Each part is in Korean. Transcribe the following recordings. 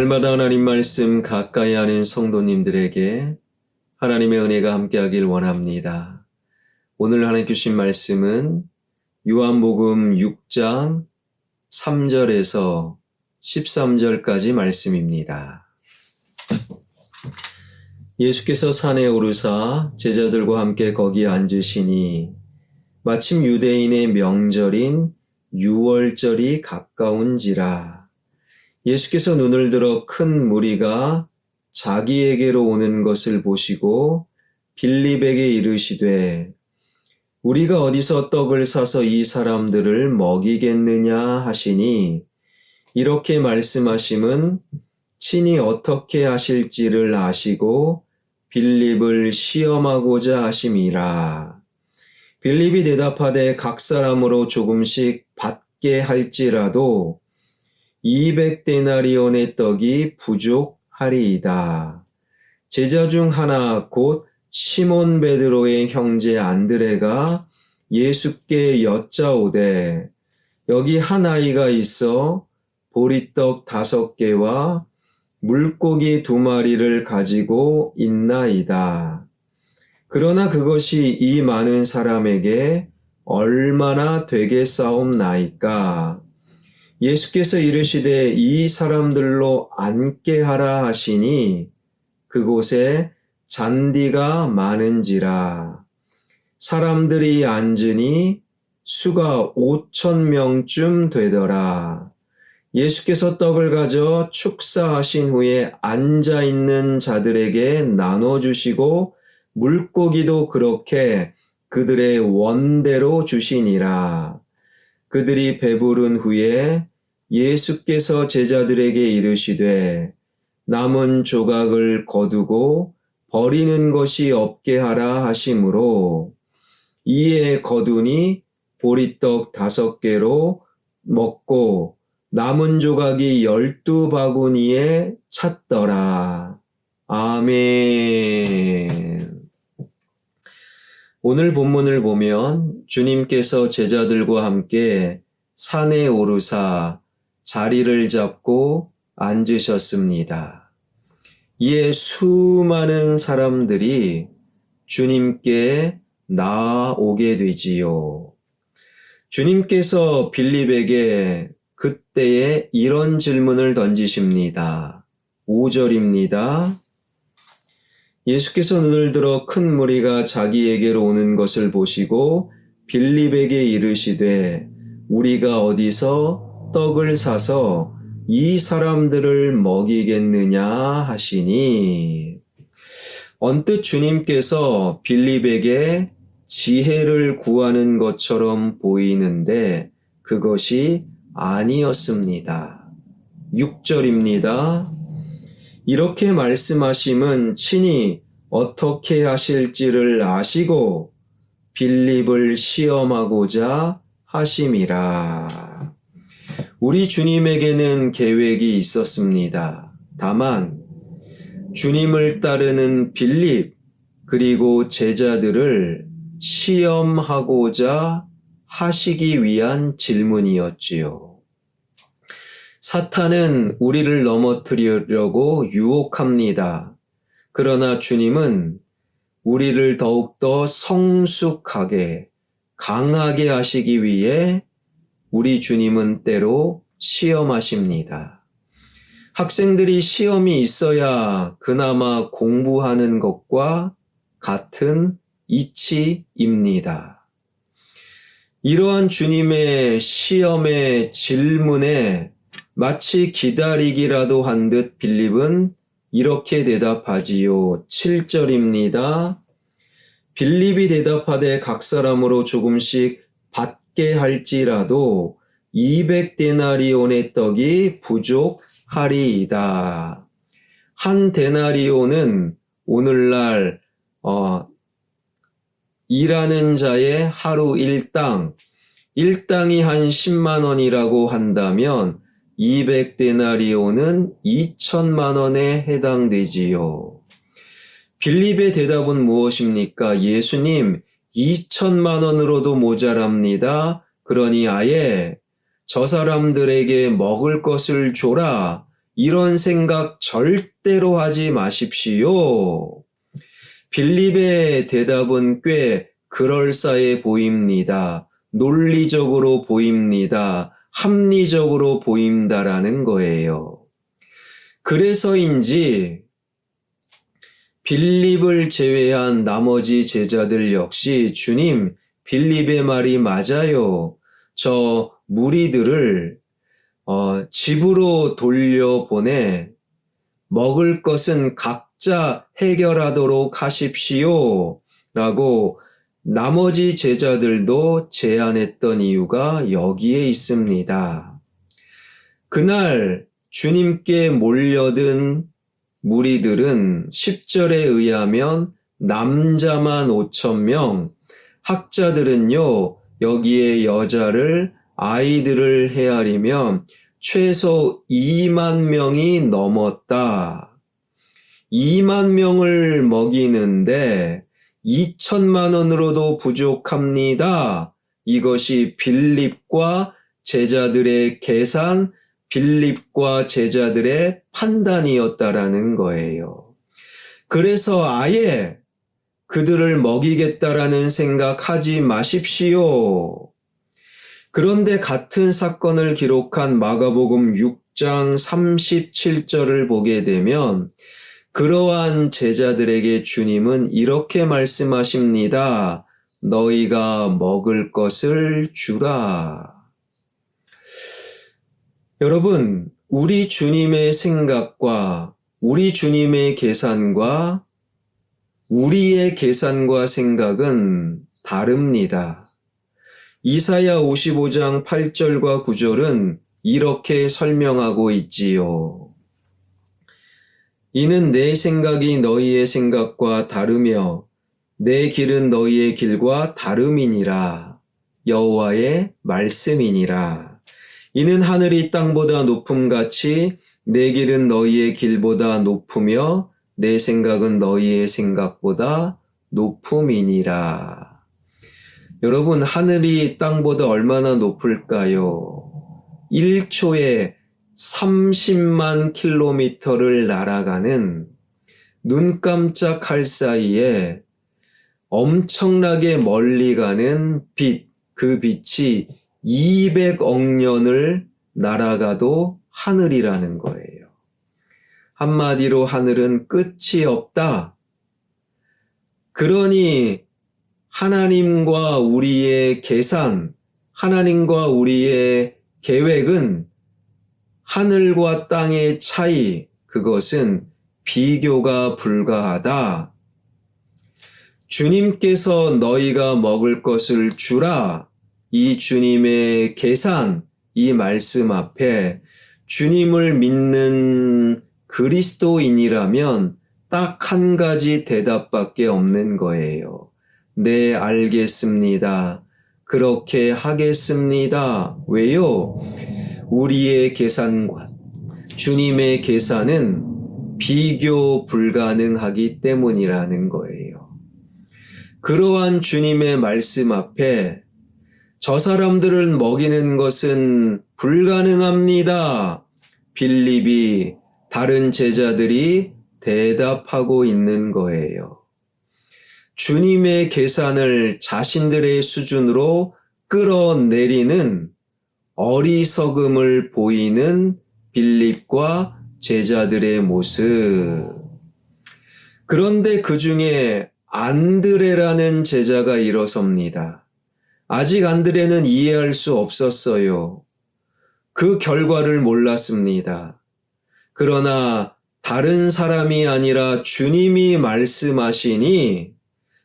날마다 하나님 말씀 가까이 하는 성도님들에게 하나님의 은혜가 함께하길 원합니다. 오늘 하나님 주신 말씀은 요한복음 6장 3절에서 13절까지 말씀입니다. 예수께서 산에 오르사 제자들과 함께 거기에 앉으시니 마침 유대인의 명절인 유월절이 가까운지라. 예수께서 눈을 들어 큰 무리가 자기에게로 오는 것을 보시고 빌립에게 이르시되 우리가 어디서 떡을 사서 이 사람들을 먹이겠느냐 하시니 이렇게 말씀하심은 친히 어떻게 하실지를 아시고 빌립을 시험하고자 하심이라. 빌립이 대답하되 각 사람으로 조금씩 받게 할지라도 200데나리온의 떡이 부족하리이다. 제자 중 하나 곧 시몬 베드로의 형제 안드레가 예수께 여짜오되 여기 한 아이가 있어 보리떡 5개와 물고기 2마리를 가지고 있나이다. 그러나 그것이 이 많은 사람에게 얼마나 되겠사옵나이까? 예수께서 이르시되 이 사람들로 앉게 하라 하시니 그곳에 잔디가 많은지라. 사람들이 앉으니 수가 5,000명쯤 되더라. 예수께서 떡을 가져 축사하신 후에 앉아있는 자들에게 나눠주시고 물고기도 그렇게 그들의 원대로 주시니라. 그들이 배부른 후에 예수께서 제자들에게 이르시되 남은 조각을 거두고 버리는 것이 없게 하라 하심으로 이에 거두니 보리떡 5개로 먹고 남은 조각이 12바구니에 찼더라. 아멘. 오늘 본문을 보면 주님께서 제자들과 함께 산에 오르사 자리를 잡고 앉으셨습니다. 이에 수많은 사람들이 주님께 나아오게 되지요. 주님께서 빌립에게 그때에 이런 질문을 던지십니다. 5절입니다. 예수께서 눈을 들어 큰 무리가 자기에게로 오는 것을 보시고 빌립에게 이르시되 우리가 어디서 떡을 사서 이 사람들을 먹이겠느냐 하시니 언뜻 주님께서 빌립에게 지혜를 구하는 것처럼 보이는데 그것이 아니었습니다. 6절입니다. 이렇게 말씀하심은 친히 어떻게 하실지를 아시고 빌립을 시험하고자 하심이라. 우리 주님에게는 계획이 있었습니다. 다만 주님을 따르는 빌립 그리고 제자들을 시험하고자 하시기 위한 질문이었지요. 사탄은 우리를 넘어뜨리려고 유혹합니다. 그러나 주님은 우리를 더욱더 성숙하게, 강하게 하시기 위해 우리 주님은 때로 시험하십니다. 학생들이 시험이 있어야 그나마 공부하는 것과 같은 이치입니다. 이러한 주님의 시험의 질문에 마치 기다리기라도 한 듯 빌립은 이렇게 대답하지요. 7절입니다. 빌립이 대답하되 각 사람으로 조금씩 받게 할지라도 200데나리온의 떡이 부족하리이다. 한 데나리온은 오늘날 일하는 자의 하루 일당이 한 10만 원이라고 한다면 200데나리온은 2천만 원에 해당되지요. 빌립의 대답은 무엇입니까? 예수님, 2천만 원으로도 모자랍니다. 그러니 아예 저 사람들에게 먹을 것을 줘라. 이런 생각 절대로 하지 마십시오. 빌립의 대답은 꽤 그럴싸해 보입니다. 논리적으로 보입니다. 합리적으로 보인다라는 거예요. 그래서인지 빌립을 제외한 나머지 제자들 역시 주님, 빌립의 말이 맞아요. 저 무리들을 집으로 돌려보내 먹을 것은 각자 해결하도록 하십시오. 라고 나머지 제자들도 제안했던 이유가 여기에 있습니다. 그날 주님께 몰려든 무리들은 10절에 의하면 남자만 5,000명, 학자들은요, 여기에 여자를, 아이들을 헤아리면 최소 2만 명이 넘었다. 2만 명을 먹이는데 2천만 원으로도 부족합니다. 이것이 빌립과 제자들의 계산, 빌립과 제자들의 판단이었다라는 거예요. 그래서 아예 그들을 먹이겠다라는 생각하지 마십시오. 그런데 같은 사건을 기록한 마가복음 6장 37절을 보게 되면 그러한 제자들에게 주님은 이렇게 말씀하십니다. 너희가 먹을 것을 주라. 여러분, 우리 주님의 생각과 우리 주님의 계산과 우리의 계산과 생각은 다릅니다. 이사야 55장 8절과 9절은 이렇게 설명하고 있지요. 이는 내 생각이 너희의 생각과 다르며 내 길은 너희의 길과 다름이니라. 여호와의 말씀이니라. 이는 하늘이 땅보다 높음같이 내 길은 너희의 길보다 높으며 내 생각은 너희의 생각보다 높음이니라. 여러분, 하늘이 땅보다 얼마나 높을까요? 1초에 30만 킬로미터를 날아가는 눈 깜짝할 사이에 엄청나게 멀리 가는 빛, 그 빛이 200억 년을 날아가도 하늘이라는 거예요. 한마디로 하늘은 끝이 없다. 그러니 하나님과 우리의 계산, 하나님과 우리의 계획은 하늘과 땅의 차이, 그것은 비교가 불가하다. 주님께서 너희가 먹을 것을 주라. 이 주님의 계산, 이 말씀 앞에 주님을 믿는 그리스도인이라면 딱 한 가지 대답밖에 없는 거예요. 네, 알겠습니다. 그렇게 하겠습니다. 왜요? 우리의 계산과 주님의 계산은 비교 불가능하기 때문이라는 거예요. 그러한 주님의 말씀 앞에 저 사람들을 먹이는 것은 불가능합니다. 빌립이 다른 제자들이 대답하고 있는 거예요. 주님의 계산을 자신들의 수준으로 끌어내리는 어리석음을 보이는 빌립과 제자들의 모습. 그런데 그 중에 안드레라는 제자가 일어섭니다. 아직 안드레는 이해할 수 없었어요. 그 결과를 몰랐습니다. 그러나 다른 사람이 아니라 주님이 말씀하시니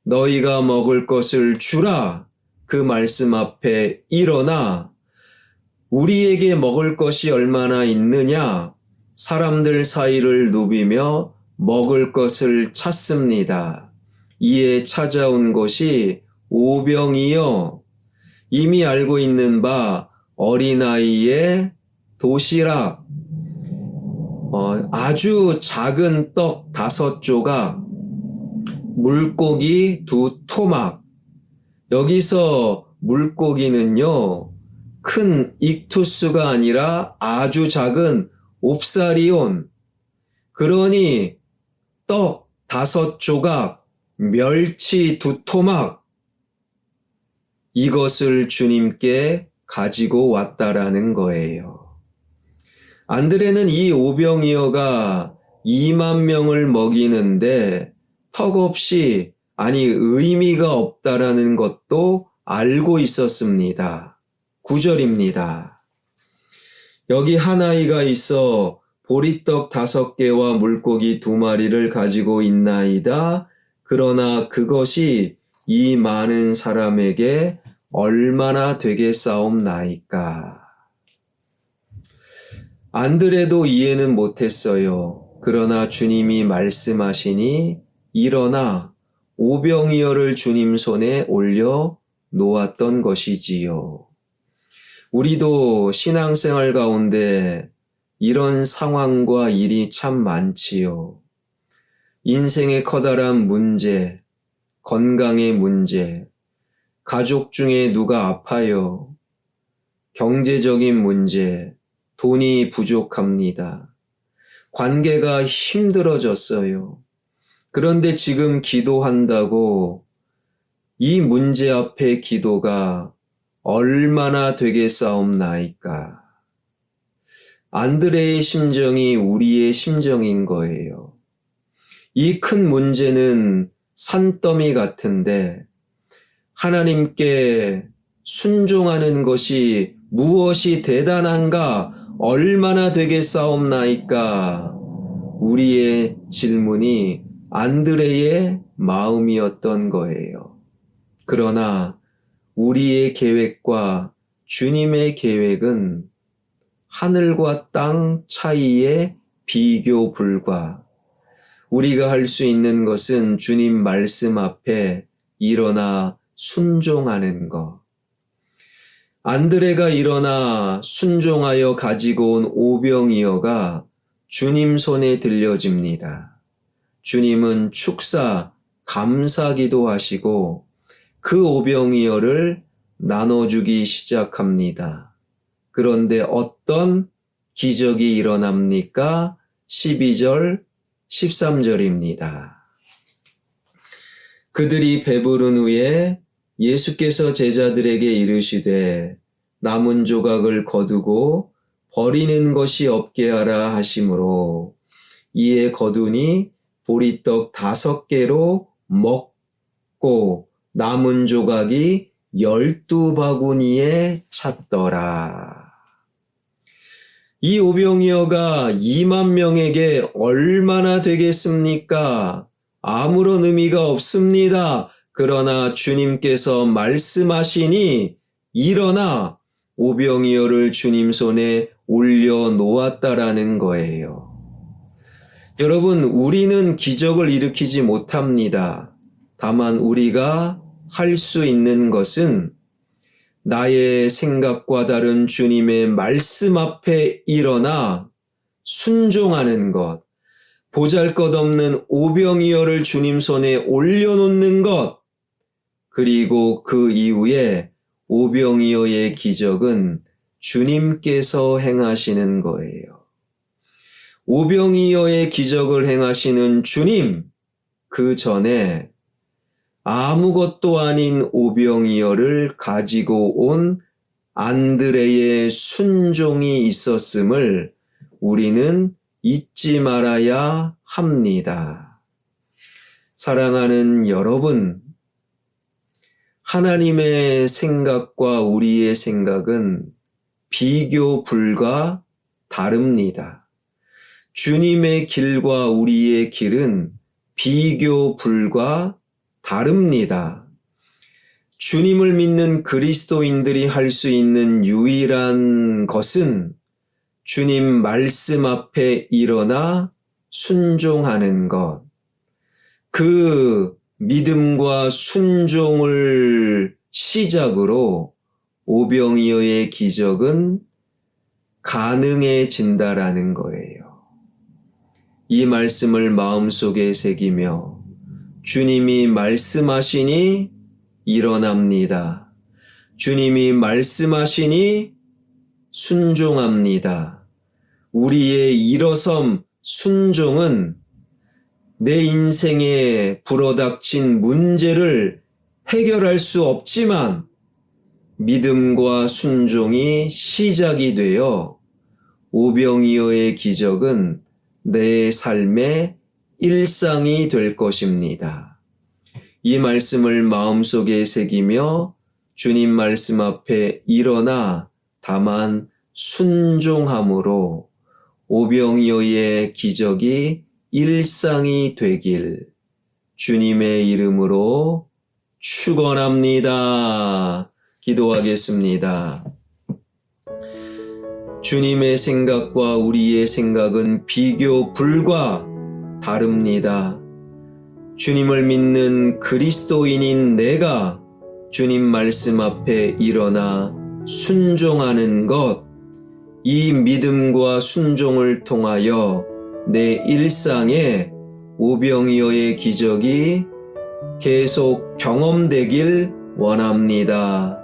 너희가 먹을 것을 주라. 그 말씀 앞에 일어나 우리에게 먹을 것이 얼마나 있느냐? 사람들 사이를 누비며 먹을 것을 찾습니다. 이에 찾아온 것이 5병이요. 이미 알고 있는 바 어린아이의 도시락, 아주 작은 떡 5조각, 물고기 2토막. 여기서 물고기는요, 큰 익투스가 아니라 아주 작은 옵사리온. 그러니 떡 5조각, 멸치 2토막, 이것을 주님께 가지고 왔다라는 거예요. 안드레는 이 오병이어가 2만 명을 먹이는데 턱없이, 아니 의미가 없다라는 것도 알고 있었습니다. 9절입니다. 여기 한 아이가 있어 보리떡 5개와 물고기 2마리를 가지고 있나이다. 그러나 그것이 이 많은 사람에게 얼마나 되겠사옵나이까. 안드레도 이해는 못했어요. 그러나 주님이 말씀하시니 일어나 오병이어를 주님 손에 올려 놓았던 것이지요. 우리도 신앙생활 가운데 이런 상황과 일이 참 많지요. 인생의 커다란 문제, 건강의 문제, 가족 중에 누가 아파요. 경제적인 문제, 돈이 부족합니다. 관계가 힘들어졌어요. 그런데 지금 기도한다고 이 문제 앞에 기도가 얼마나 되겠사옵나이까. 안드레의 심정이 우리의 심정인 거예요. 이 큰 문제는 산더미 같은데 하나님께 순종하는 것이 무엇이 대단한가, 얼마나 되겠사옵나이까. 우리의 질문이 안드레의 마음이었던 거예요. 그러나 우리의 계획과 주님의 계획은 하늘과 땅 차이의 비교 불과. 우리가 할 수 있는 것은 주님 말씀 앞에 일어나 순종하는 것. 안드레가 일어나 순종하여 가지고 온 오병이어가 주님 손에 들려집니다. 주님은 축사, 감사기도 하시고 그 오병이어를 나눠주기 시작합니다. 그런데 어떤 기적이 일어납니까? 12절, 13절입니다. 그들이 배부른 후에 예수께서 제자들에게 이르시되 남은 조각을 거두고 버리는 것이 없게 하라 하시므로 이에 거두니 보리떡 5개로 먹고 남은 조각이 12바구니에 찼더라. 이 오병이어가 2만 명에게 얼마나 되겠습니까? 아무런 의미가 없습니다. 그러나 주님께서 말씀하시니 일어나 오병이어를 주님 손에 올려놓았다라는 거예요. 여러분, 우리는 기적을 일으키지 못합니다. 다만 우리가 할 수 있는 것은 나의 생각과 다른 주님의 말씀 앞에 일어나 순종하는 것, 보잘것없는 오병이어를 주님 손에 올려놓는 것, 그리고 그 이후에 오병이어의 기적은 주님께서 행하시는 거예요. 오병이어의 기적을 행하시는 주님, 그 전에 아무것도 아닌 오병이어를 가지고 온 안드레의 순종이 있었음을 우리는 잊지 말아야 합니다. 사랑하는 여러분, 하나님의 생각과 우리의 생각은 비교 불가 다릅니다. 주님의 길과 우리의 길은 비교 불가 다릅니다. 주님을 믿는 그리스도인들이 할 수 있는 유일한 것은 주님 말씀 앞에 일어나 순종하는 것. 그 믿음과 순종을 시작으로 오병이어의 기적은 가능해진다라는 거예요. 이 말씀을 마음속에 새기며 주님이 말씀하시니 일어납니다. 주님이 말씀하시니 순종합니다. 우리의 일어섬 순종은 내 인생에 불어닥친 문제를 해결할 수 없지만 믿음과 순종이 시작이 되어 오병이어의 기적은 내 삶의 일상이 될 것입니다. 이 말씀을 마음속에 새기며 주님 말씀 앞에 일어나 다만 순종함으로 오병이어의 기적이 일상이 되길 주님의 이름으로 축원합니다. 기도하겠습니다. 주님의 생각과 우리의 생각은 비교 불가 다릅니다. 주님을 믿는 그리스도인인 내가 주님 말씀 앞에 일어나 순종하는 것, 이 믿음과 순종을 통하여 내 일상에 오병이어의 기적이 계속 경험되길 원합니다.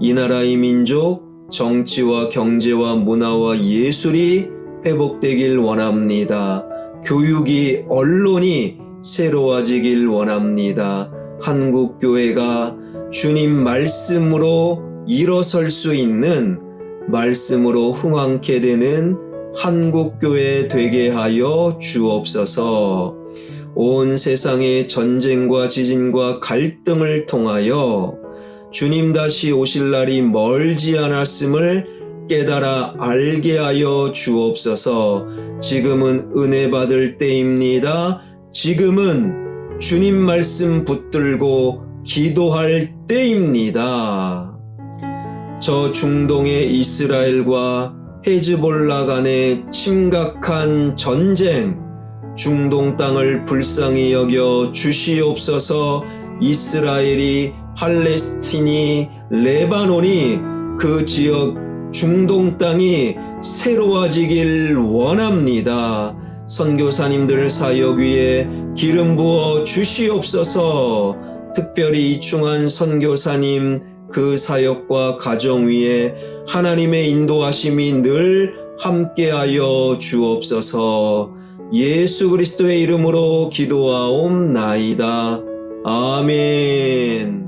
이 나라의 민족, 정치와 경제와 문화와 예술이 회복되길 원합니다. 교육이, 언론이 새로워지길 원합니다. 한국교회가 주님 말씀으로 일어설 수 있는, 말씀으로 흥왕케 되는 한국교회 되게 하여 주옵소서. 온 세상의 전쟁과 지진과 갈등을 통하여 주님 다시 오실 날이 멀지 않았음을 깨달아 알게 하여 주옵소서. 지금은 은혜 받을 때입니다. 지금은 주님 말씀 붙들고 기도할 때입니다. 저 중동의 이스라엘과 헤즈볼라 간의 심각한 전쟁, 중동 땅을 불쌍히 여겨 주시옵소서. 이스라엘이, 팔레스틴이, 레바논이, 그 지역 중동 땅이 새로워지길 원합니다. 선교사님들 사역 위에 기름 부어 주시옵소서. 특별히 이충한 선교사님 그 사역과 가정 위에 하나님의 인도하심이 늘 함께하여 주옵소서. 예수 그리스도의 이름으로 기도하옵나이다. 아멘.